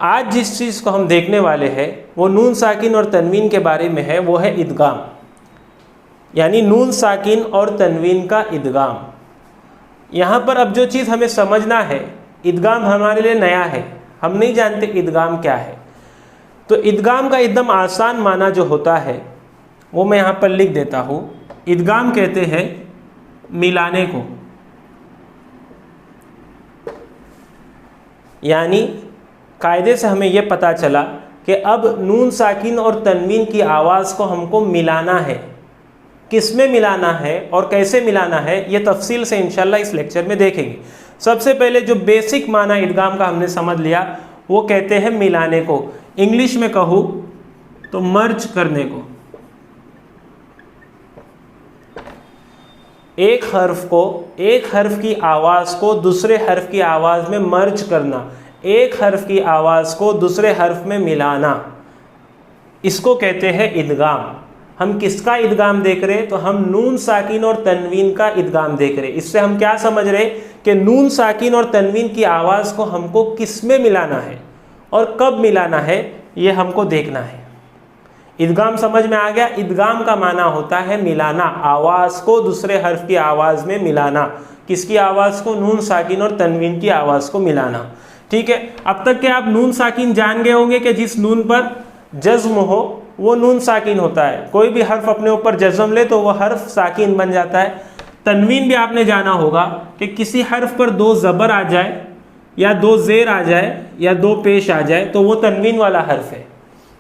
आज जिस चीज़ को हम देखने वाले हैं वो नून साकिन और तनवीन के बारे में है, वो है इदगाम, यानी नून साकिन और तनवीन का इदगाम। यहाँ पर अब जो चीज़ हमें समझना है, इदगाम हमारे लिए नया है, हम नहीं जानते इदगाम क्या है। तो इदगाम का एकदम आसान माना जो होता है वो मैं यहाँ पर लिख देता हूँ। इदगाम कहते हैं मिलाने को, यानी कायदे से हमें यह पता चला कि अब नून साकिन और तनवीन की आवाज़ को हमको मिलाना है। किस में मिलाना है और कैसे मिलाना है ये तफसील से इंशाल्लाह इस लेक्चर में देखेंगे। सबसे पहले जो बेसिक माना इदगाम का हमने समझ लिया, वो कहते हैं मिलाने को। इंग्लिश में कहूँ तो मर्ज करने को। एक हर्फ की आवाज़ को दूसरे हर्फ की आवाज़ में मर्ज करना, एक हर्फ की आवाज़ को दूसरे हर्फ में मिलाना, इसको कहते हैं इदगाम। हम किसका इदगाम देख रहे हैं? तो हम नून साकिन और तनवीन का इदगाम देख रहे हैं। इससे हम क्या समझ रहे कि नून साकिन और तनवीन की आवाज़ को हमको किस में मिलाना है और कब मिलाना है, ये हमको देखना है। इदगाम समझ में आ गया? इदगाम का माना होता है मिलाना, आवाज़ को दूसरे हर्फ की आवाज़ में मिलाना। किसकी आवाज़ को? नून साकिन और तनवीन की आवाज़ को मिलाना। ठीक है, अब तक के आप नून साकिन जान गए होंगे कि जिस नून पर जज्म हो वो नून साकिन होता है। कोई भी हर्फ अपने ऊपर जज्म ले तो वह हर्फ साकिन बन जाता है। तनवीन भी आपने जाना होगा कि किसी हर्फ पर दो ज़बर आ जाए या दो ज़ेर आ जाए या दो पेश आ जाए तो वो तनवीन वाला हर्फ है।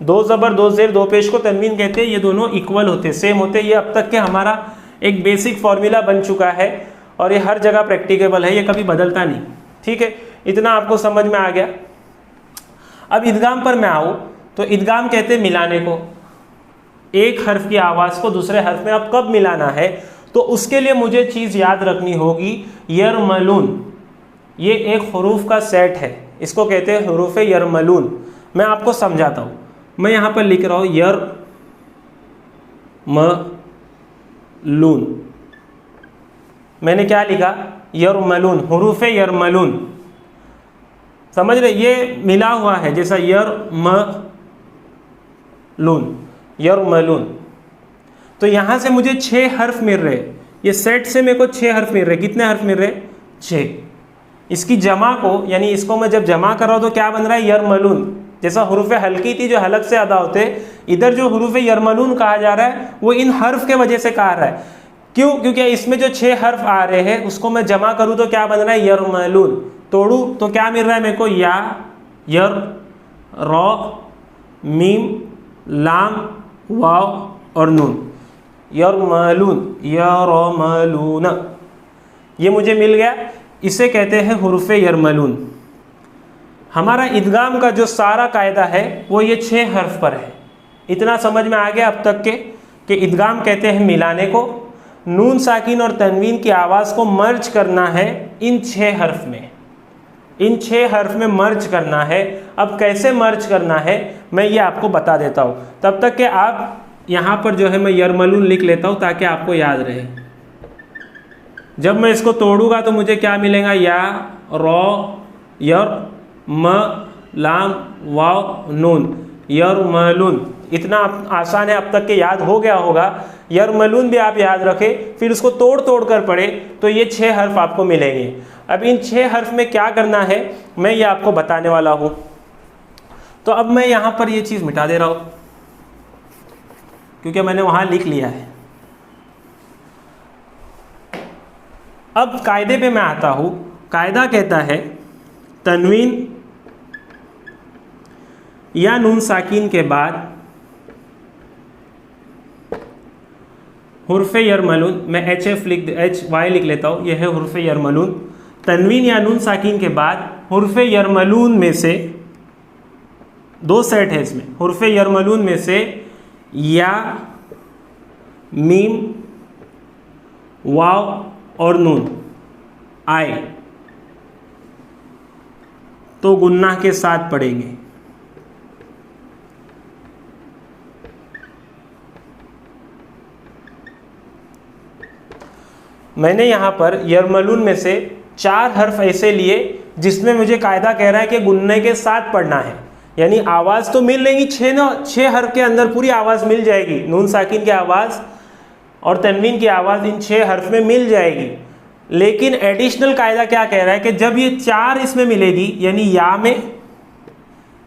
दो ज़बर दो ज़ेर दो पेश को तनवीन कहते हैं। ये दोनों इक्वल होते, सेम होते। ये अब तक के हमारा एक बेसिक फॉर्मूला बन चुका है और ये हर जगह प्रैक्टिकेबल है, ये कभी बदलता नहीं। ठीक है, इतना आपको समझ में आ गया। अब इदगाम पर मैं आऊँ तो इदगाम कहते हैं मिलाने को, एक हर्फ की आवाज़ को दूसरे हर्फ में। अब कब मिलाना है? तो उसके लिए मुझे चीज़ याद रखनी होगी, यरमलून। ये एक हरूफ का सेट है, इसको कहते हैं हरूफ यरमलून। मैं आपको समझाता हूँ। मैं यहाँ पर लिख रहा हूँ यरमलून। मैंने क्या लिखा? यरमलून, हरूफ यरमलून। समझ रहे? ये मिला हुआ है, जैसा यरमलून। तो यहाँ से मुझे 6 हर्फ मिल रहे। ये सेट से मेरे को 6 हर्फ मिल रहे। कितने हर्फ मिल रहे? 6। इसकी जमा को, यानी इसको मैं जब जमा कर रहा हूँ तो क्या बन रहा है? यरमलून। जैसा हुरूफ हल्की थी जो हलक से अदा होते, इधर जो हुरूफ यरमलून कहा जा रहा है वो इन हर्फ के वजह से कहा रहा है। क्यों? क्योंकि इसमें जो 6 हर्फ आ रहे हैं उसको मैं जमा करूँ तो क्या बन रहा है? यरमलून। तोड़ू तो क्या मिल रहा है मेरे को? या, यर, रॉ, मीम, लाम, वाव और नून। यरमलून, यरमलून, ये मुझे मिल गया। इसे कहते हैं हुरूफ यरमलून। हमारा इदगाम का जो सारा कायदा है वो ये 6 हर्फ पर है। इतना समझ में आ गया अब तक के कि इदगाम कहते हैं मिलाने को, नून साकिन और तनवीन की आवाज़ को मर्ज करना है इन 6 हर्फ में। इन 6 हर्फ में मर्ज करना है। अब कैसे मर्ज करना है मैं ये आपको बता देता हूँ। तब तक के आप यहाँ पर जो है मैं यरमलून लिख लेता हूँ ताकि आपको याद रहे। जब मैं इसको तोड़ूंगा तो मुझे क्या मिलेगा? या, रॉ, यर, म, लाम, वाव, नून, यरमलून। इतना आसान है, अब तक के याद हो गया होगा। यरमलून भी आप याद रखें, फिर उसको तोड़ तोड़ कर पढ़े तो ये 6 हर्फ आपको मिलेंगे। अब इन 6 हर्फ में क्या करना है मैं ये आपको बताने वाला हूँ। तो अब मैं यहाँ पर ये चीज़ मिटा दे रहा हूँ क्योंकि मैंने वहाँ लिख लिया है। अब कायदे पे मैं आता हूँ। कायदा कहता है तनवीन या नून साकिन के बाद हुर्फ यरमलून, मैं HY लिख लेता हूँ, यह है हुर्फ यरमलून। तनवीन या नून साकिन के बाद हुर्फ यरमलून में से 2 सेट है इसमें। हुर्फ यरमलून में से या, मीम, वाव और नून आए तो गुन्ना के साथ पढ़ेंगे। मैंने यहाँ पर यरमलून में से 4 हर्फ ऐसे लिए जिसमें मुझे कायदा कह रहा है कि गुन्ने के साथ पढ़ना है। यानी आवाज़ तो मिल लेंगी, 6 हर्फ के अंदर पूरी आवाज़ मिल जाएगी। नून साकिन की आवाज़ और तनवीन की आवाज़ इन 6 हर्फ में मिल जाएगी। लेकिन एडिशनल कायदा क्या कह रहा है कि जब ये 4 इसमें मिलेगी, यानी या में,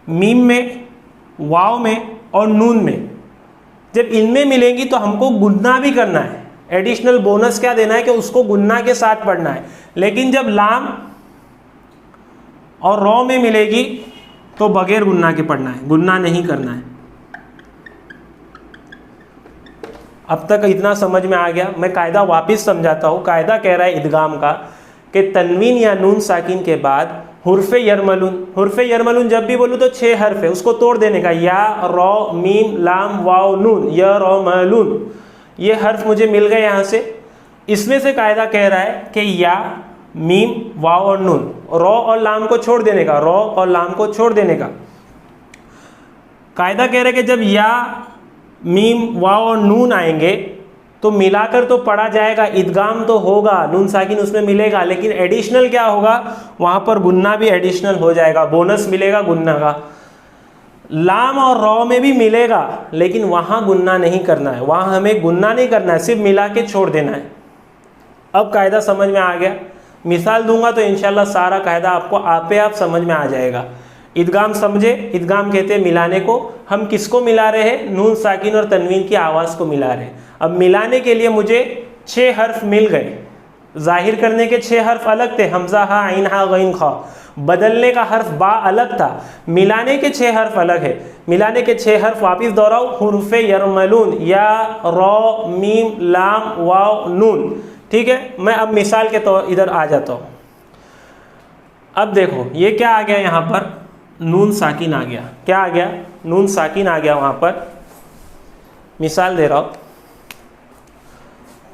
मीम में, वाव में और नून में, जब इनमें मिलेंगी तो हमको गुन्ना भी करना है। एडिशनल बोनस क्या देना है कि उसको गुन्ना के साथ पढ़ना है। लेकिन जब लाम और रॉ में मिलेगी तो बगैर गुन्ना के पढ़ना है, गुन्ना नहीं करना है। अब तक इतना समझ में आ गया। मैं कायदा वापस समझाता हूँ। कायदा कह रहा है इदगाम का कि तनवीन या नून साकिन के बाद हुर्फ़े यरमलून, हुर्फ़े यरमलून जब भी बोलूँ तो 6 हर्फ है, उसको तोड़ देने का। या रॉ मीम लाम वाव नून, यरमलून, ये हर्फ मुझे मिल गए यहाँ से। इसमें से कायदा कह रहा है कि या मीम वाव और नून, रॉ और लाम को छोड़ देने का, रॉ और लाम को छोड़ देने का। कायदा कह रहा है कि जब या मीम वाव और नून आएंगे तो मिलाकर तो पढ़ा जाएगा, इदगाम तो होगा, नून साकिन उसमें मिलेगा, लेकिन एडिशनल क्या होगा, वहाँ पर गुन्ना भी एडिशनल हो जाएगा, बोनस मिलेगा गुन्ना का। लाम और रॉ में भी मिलेगा, लेकिन वहाँ गुन्ना नहीं करना है, वहाँ हमें गुन्ना नहीं करना है, सिर्फ मिला के छोड़ देना है। अब कायदा समझ में आ गया। मिसाल दूंगा तो इंशाल्लाह सारा कायदा आपको आपे आप समझ में आ जाएगा। इदगाम समझे, इदगाम कहते हैं मिलाने को। हम किसको मिला रहे हैं, नून साकिन और तनवीन की आवाज़ को मिला रहे हैं। अब मिलाने के लिए मुझे 6 हर्फ मिल गए। जाहिर करने के 6 हर्फ अलग थे, हमजा हा आइन हा गैन खा। बदलने का हर्फ बा अलग था, मिलाने के 6 हर्फ अलग है। मिलाने के 6 हर्फ वापिस दोहराओ, हुर्फ़े यरमलून, या रॉ मीम लाम वाव नून। ठीक है, मैं अब मिसाल के तौर इधर आ जाता हूँ। अब देखो ये क्या आ गया, यहाँ पर नून साकिन आ गया। क्या आ गया, नून साकिन आ गया वहाँ पर। मिसाल दे रहा हूँ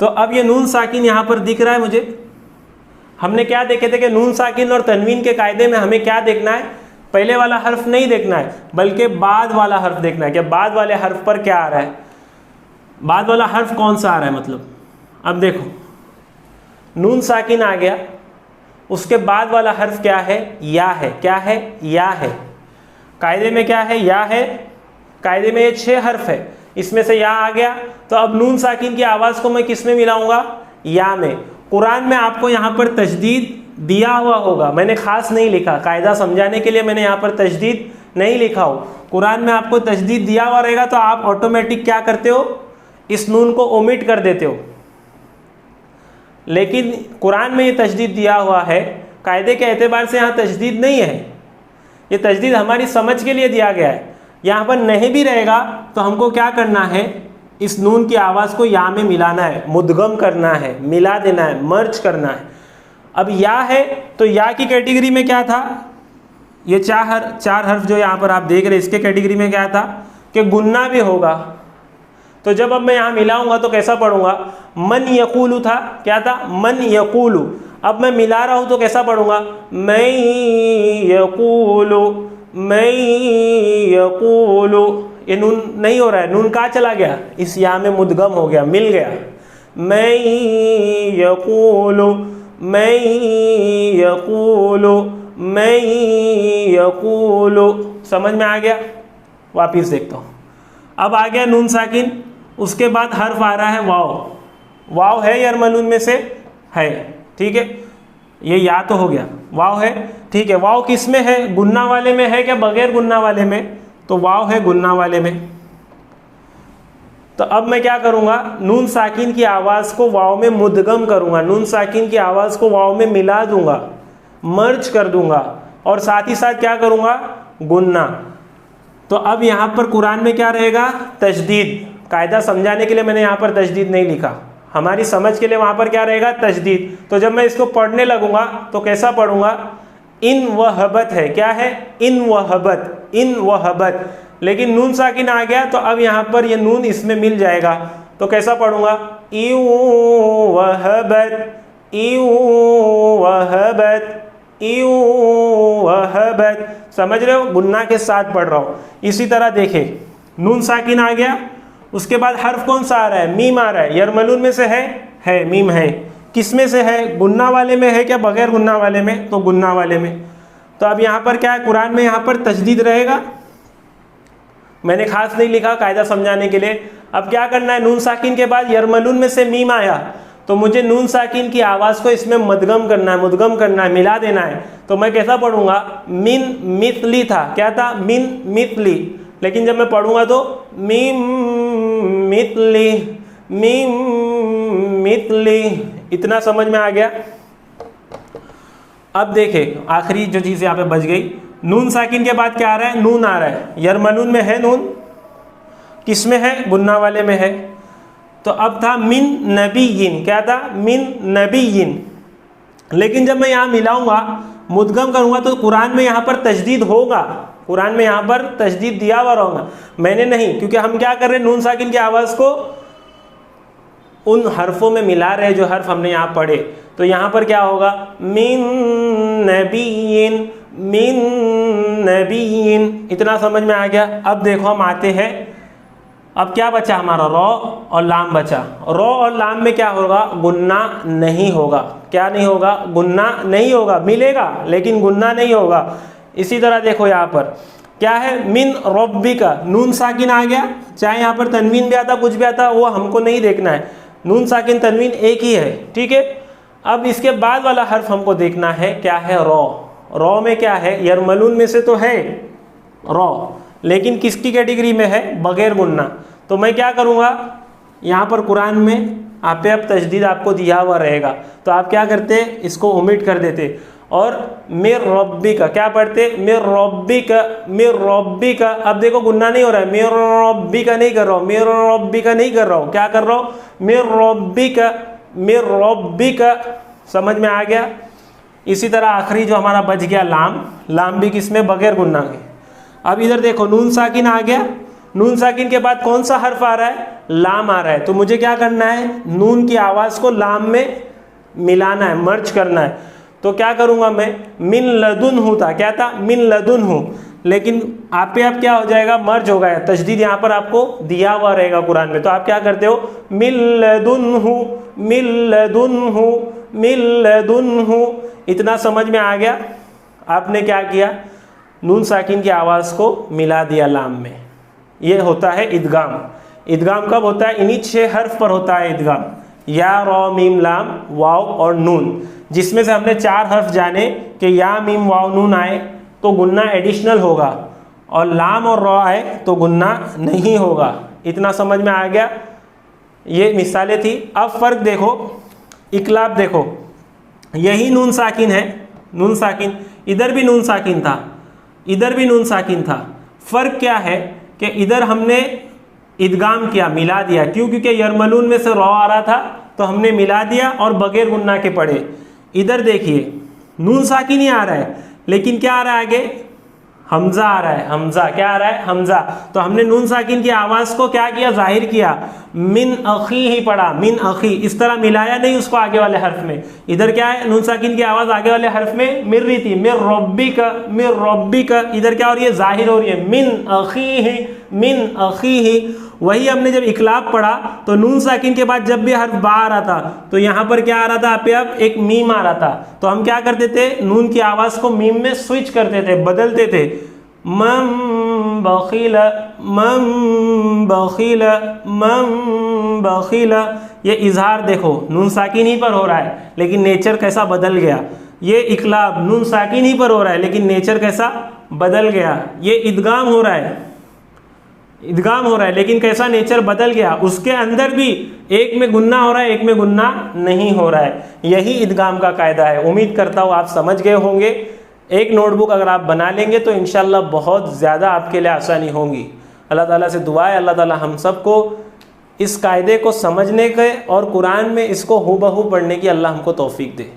तो अब ये नून साकिन यहाँ पर दिख रहा है मुझे। हमने क्या देखे थे कि नून साकिन और तनवीन के कायदे में हमें क्या देखना है, पहले वाला हर्फ नहीं देखना है, बल्कि बाद वाला हर्फ देखना है कि बाद वाले हर्फ पर क्या आ रहा है, बाद वाला हर्फ कौन सा आ रहा है। मतलब अब देखो नून साकिन आ गया, उसके बाद वाला हर्फ क्या है, या है। क्या है, या है। कायदे में क्या है, या है। कायदे में ये 6 हर्फ है, इसमें से या आ गया। तो अब नून साकिन की आवाज़ को मैं किस में मिलाऊंगा, या में। कुरान में आपको यहाँ पर तजदीद दिया हुआ होगा, मैंने ख़ास नहीं लिखा, कायदा समझाने के लिए मैंने यहाँ पर तजदीद नहीं लिखा हो। कुरान में आपको तजदीद दिया हुआ रहेगा तो आप ऑटोमेटिक क्या करते हो, इस नून को ओमिट कर देते हो। लेकिन कुरान में ये तजदीद दिया हुआ है, कायदे के एतबार से यहाँ तजदीद नहीं है, ये तजदीद हमारी समझ के लिए दिया गया है। यहाँ पर नहीं भी रहेगा तो हमको क्या करना है, इस नून की आवाज़ को या में मिलाना है, मुद्गम करना है, मिला देना है, मर्ज करना है। अब या है तो या की कैटेगरी में क्या था, ये 4 हर्फ जो यहाँ पर आप देख रहे हैं, इसके कैटेगरी में क्या था कि गुन्ना भी होगा। तो जब अब मैं यहाँ मिलाऊंगा तो कैसा पढ़ूंगा, मन यकूलू था, क्या था, मन यकूलू। अब मैं मिला रहा हूँ तो कैसा पढ़ूंगा, मैं यकूलू, मैं यकूलू। ये नून नहीं हो रहा है, नून कहाँ चला गया, इस या में मुद्गम हो गया, मिल गया। मैं यकूलू, मैं यकूलू, मैं यकूलू। समझ में आ गया। वापिस देखता हूँ। अब आ गया नून साकिन, उसके बाद हर्फ आ रहा है वाव। वाव है यरमलून में से, है, ठीक है, ये या तो हो गया, वाव है, ठीक है। वाव किस में है, गुन्ना वाले में है क्या बगैर गुन्ना वाले में, तो वाव है गुन्ना वाले में। तो अब मैं क्या करूँगा, नून साकिन की आवाज़ को वाव में मुद्गम करूँगा, नून साकिन की आवाज़ को वाव में मिला दूंगा, मर्ज कर दूंगा, और साथ ही साथ क्या करूँगा, गुन्ना। तो अब यहाँ पर कुरान में क्या रहेगा, तजदीद। कायदा समझाने के लिए मैंने यहाँ पर तजदीद नहीं लिखा, हमारी समझ के लिए वहाँ पर क्या रहेगा, तजदीद। तो जब मैं इसको पढ़ने लगूंगा तो कैसा पढ़ूंगा, इन वहबत है, क्या है, इन वहबत, इन वहबत। लेकिन नून साकिन आ गया तो अब यहाँ पर ये नून इसमें मिल जाएगा, तो कैसा पढ़ूंगा, इउ वहबत, इउ वहबत, इउ वहबत। समझ रहे हो, गुन्ना के साथ पढ़ रहा हूँ। इसी तरह देखें, नून साकिन आ गया, उसके बाद हर्फ कौन सा आ रहा है, मीम आ रहा है। यरमलून में से है, मीम है। किस में से है, गुन्ना वाले में है क्या बगैर गुन्ना वाले में, तो गुन्ना वाले में। तो अब यहाँ पर क्या है, कुरान में यहाँ पर तजदीद रहेगा, मैंने खास नहीं लिखा कायदा समझाने के लिए। अब क्या करना है, नून साकिन के बाद यरमलून में से मीम आया तो मुझे नून साकिन की आवाज़ को इसमें मुदगम करना है, मिला देना है। तो मैं कैसा पढ़ूंगा, मिन मिथली था, क्या था, मिन मिथली, लेकिन जब मैं पढ़ूंगा तो मीम मिथली, मीम मिथली। इतना समझ में आ गया। अब देखे आखिरी जो चीज़ यहाँ पे बच गई, नून साकिन के बाद क्या आ रहा है, नून आ रहा है। यरमलून में है नून, किस में है, गुन्ना वाले में है। तो अब था मिन नबीयिन, क्या था, मिन नबीयिन। लेकिन जब मैं यहाँ मिलाऊंगा, मुदगम करूंगा तो कुरान में यहाँ पर तजदीद होगा, कुरान में यहाँ पर तजदीद दिया हुआ होगा। मैंने नहीं, क्योंकि हम क्या कर रहे हैं, नून साकिन की आवाज़ को उन हरफों में मिला रहे जो हर्फ हमने यहाँ पढ़े। तो यहाँ पर क्या होगा, मिन नबीयिन, मिन नबीयिन। इतना समझ में आ गया। अब देखो हम आते हैं, अब क्या बचा हमारा, रॉ और लाम बचा। रॉ और लाम में क्या होगा, गुन्ना नहीं होगा। क्या नहीं होगा, गुन्ना नहीं होगा, मिलेगा लेकिन गुन्ना नहीं होगा। इसी तरह देखो यहाँ पर क्या है, मिन रब्बिका, नून साकिन आ गया, चाहे यहाँ पर तनवीन भी आता कुछ भी आता वो हमको नहीं देखना है, नून साकिन तनवीन एक ही है, ठीक है। अब इसके बाद वाला हर्फ हमको देखना है, क्या है, रॉ। रॉ में क्या है, यरमलून में से तो है रॉ, लेकिन किसकी कैटेगरी में है, बगैर गुन्ना। तो मैं क्या करूँगा, यहाँ पर कुरान में आपे अब तजदीद आपको दिया हुआ रहेगा, तो आप क्या करते, इसको ओमिट कर देते और मिर रब्बी का क्या पढ़ते, मिर रब्बी का, मिर रब्बी का। अब देखो गुन्ना नहीं हो रहा है, मिर रब्बी का नहीं कर रहा हूँ, मिर रब्बी का नहीं कर रहा हूँ, क्या कर रहा हूँ, मिर रब्बी का, मिर रब्बी का। समझ में आ गया। इसी तरह आखिरी जो हमारा बच गया लाम, लाम भी किसमें, बगैर गुन्ना के। अब इधर देखो नून साकिन आ गया, नून साकिन के बाद कौन सा हर्फ आ रहा है, लाम आ रहा है। तो मुझे क्या करना है, नून की आवाज़ को लाम में मिलाना है, मर्ज करना है। तो क्या करूँगा मैं, मिन लदुन हूँ था, क्या था, मिन लदुन हूँ, लेकिन आप पे अब क्या हो जाएगा, मर्ज हो गया। तजदीद यहाँ पर आपको दिया हुआ रहेगा कुरान में। तो आप क्या करते हो, मिन लदुन हूँ, मिन लदुन हूँ, मिन लदुन हूँ। इतना समझ में आ गया। आपने क्या किया, नून साकिन की आवाज़ को मिला दिया लाम में। ये होता है इदगाम। इदगाम कब होता है, इन्हीं 6 हर्फ पर होता है इदगाम, या रॉ मीम लाम वाव और नून, जिसमें से हमने 4 हर्फ जाने कि या मीम वाव नून आए तो गुन्ना एडिशनल होगा और लाम और रॉ आए तो गुन्ना नहीं होगा। इतना समझ में आ गया। ये मिसालें थी। अब फ़र्क देखो, इकलाब देखो, यही नून साकिन है, नून साकिन, इधर भी नून साकिन था, इधर भी नून साकिन था। फ़र्क क्या है कि इधर हमने इदगाम किया, मिला दिया। क्यों, क्योंकि यरमलून में से रॉ आ रहा था तो हमने मिला दिया और बगैर गुन्ना के पढ़े। इधर देखिए नून साकिन ही आ रहा है, लेकिन क्या आ रहा है आगे, हमज़ा आ रहा है, हमज़ा। क्या आ रहा है, हमज़ा। तो हमने नून साकिन की आवाज़ को क्या किया, जाहिर किया, मिन अखी ही पढ़ा, मिन अखी। इस तरह मिलाया नहीं उसको आगे वाले हर्फ में। इधर क्या है, नून साकिन की आवाज़ आगे वाले हर्फ में मिल रही थी, मिर रब्बी का, मिर रब्बी का। इधर क्या हो रही है, जाहिर हो रही है, मिन अखी ही, मिन अखी ही। वही हमने जब इकलाब पढ़ा तो नून साकिन के बाद जब भी हर्फ बा आ रहा था तो यहाँ पर क्या आ रहा था, आप अब एक मीम आ रहा था। तो हम क्या करते थे, नून की आवाज़ को मीम में स्विच करते थे, बदलते थे। मम बखीला, मम बखीला, मम बखीला। ये इजहार देखो नून साकिन ही पर हो रहा है, लेकिन नेचर कैसा बदल गया। ये इकलाब नून साकिन ही पर हो रहा है, लेकिन नेचर कैसा बदल गया। ये इदगाम हो रहा है, इदगाम हो रहा है, लेकिन कैसा नेचर बदल गया। उसके अंदर भी एक में गुन्ना हो रहा है, एक में गुन्ना नहीं हो रहा है। यही इदगाम का कायदा है। उम्मीद करता हूँ आप समझ गए होंगे। एक नोटबुक अगर आप बना लेंगे तो इंशाल्लाह बहुत ज़्यादा आपके लिए आसानी होगी। अल्लाह ताला से दुआ है, अल्लाह ताला हम सबको इस कायदे को समझने के और कुरान में इसको हूबहू पढ़ने की अल्लाह हमको तौफीक दे।